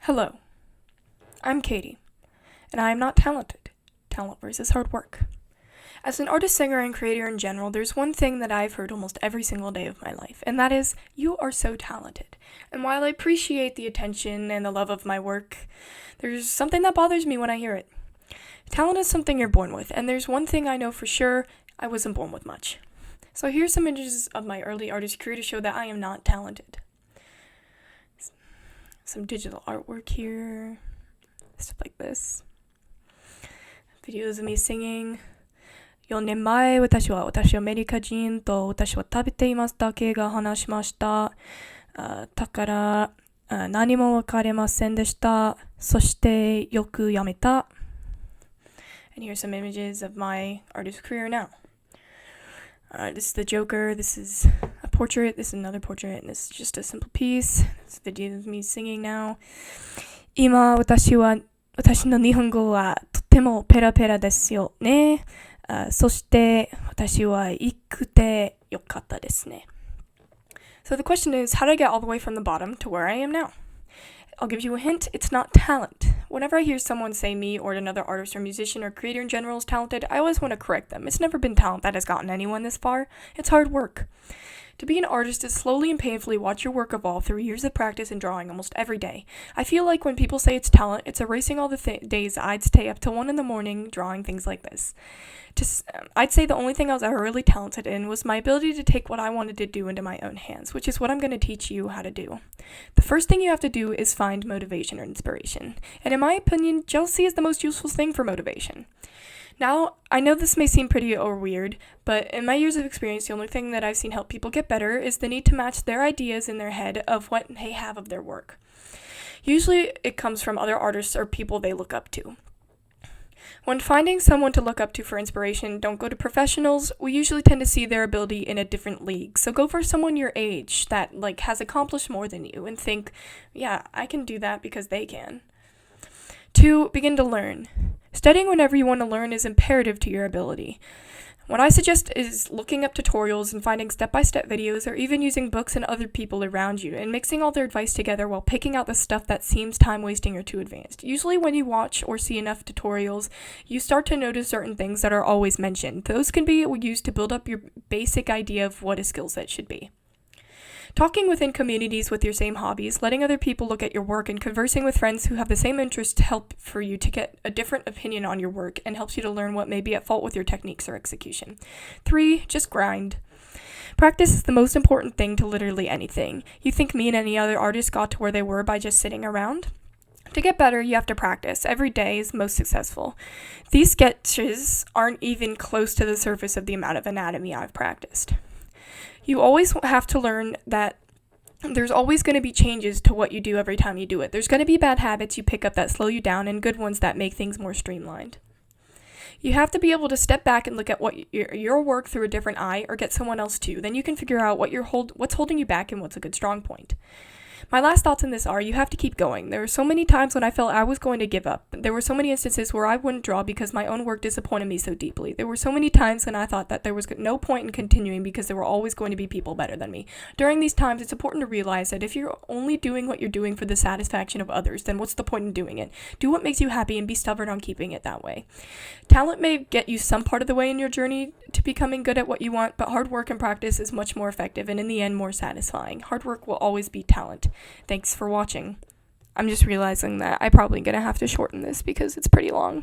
Hello, I'm Katie, and I am not talented. Talent versus hard work. As an artist, singer, and creator in general, there's one thing that I've heard almost every single day of my life, and that is, you are so talented. And while I appreciate the attention and the love of my work, there's something that bothers me when I hear it. Talent is something you're born with, and there's one thing I know for sure, I wasn't born with much. So here's some images of my early artist career to show that I am not talented. Some digital artwork here, stuff like this. Videos of me singing. 4年前、私はアメリカ人と私は食べていますだけが話しました。だから何もわかりませんでした。そしてよくやめた。And here's some images of my artist career now. This is the Joker, this is a portrait, this is another portrait, and this is just a simple piece. This video of me singing now. 今私の日本語はとてもペラペラですよね。そして私は生きてよかったですね。So the question is, how did I get all the way from the bottom to where I am now? I'll give you a hint, it's not talent. Whenever I hear someone say me or another artist or musician or creator in general is talented, I always want to correct them. It's never been talent that has gotten anyone this far. It's hard work. To be an artist is slowly and painfully watch your work evolve through years of practice and drawing almost every day. I feel like when people say it's talent, it's erasing all the days I'd stay up till 1 a.m. drawing things like this. I'd say the only thing I was ever really talented in was my ability to take what I wanted to do into my own hands, which is what I'm going to teach you how to do. The first thing you have to do is find motivation or inspiration. And in my opinion, jealousy is the most useful thing for motivation. Now, I know this may seem pretty or weird, but in my years of experience, the only thing that I've seen help people get better is the need to match their ideas in their head of what they have of their work. Usually, it comes from other artists or people they look up to. When finding someone to look up to for inspiration, don't go to professionals. We usually tend to see their ability in a different league. So go for someone your age that has accomplished more than you and think, yeah, I can do that because they can. 2. Begin to learn. Studying whenever you want to learn is imperative to your ability. What I suggest is looking up tutorials and finding step-by-step videos or even using books and other people around you and mixing all their advice together while picking out the stuff that seems time-wasting or too advanced. Usually when you watch or see enough tutorials, you start to notice certain things that are always mentioned. Those can be used to build up your basic idea of what a skill set should be. Talking within communities with your same hobbies, letting other people look at your work, and conversing with friends who have the same interests help for you to get a different opinion on your work and helps you to learn what may be at fault with your techniques or execution. 3. Just grind. Practice is the most important thing to literally anything. You think me and any other artist got to where they were by just sitting around? To get better, you have to practice. Every day is most successful. These sketches aren't even close to the surface of the amount of anatomy I've practiced. You always have to learn that there's always going to be changes to what you do every time you do it. There's going to be bad habits you pick up that slow you down and good ones that make things more streamlined. You have to be able to step back and look at what your work through a different eye or get someone else to. Then you can figure out what's holding you back and what's a good strong point. My last thoughts on this are you have to keep going. There were so many times when I felt I was going to give up. There were so many instances where I wouldn't draw because my own work disappointed me so deeply. There were so many times when I thought that there was no point in continuing because there were always going to be people better than me. During these times, it's important to realize that if you're only doing what you're doing for the satisfaction of others, then what's the point in doing it? Do what makes you happy and be stubborn on keeping it that way. Talent may get you some part of the way in your journey to becoming good at what you want, but hard work and practice is much more effective and in the end more satisfying. Hard work will always beat talent. Thanks for watching. I'm just realizing that I'm probably going to have to shorten this because it's pretty long.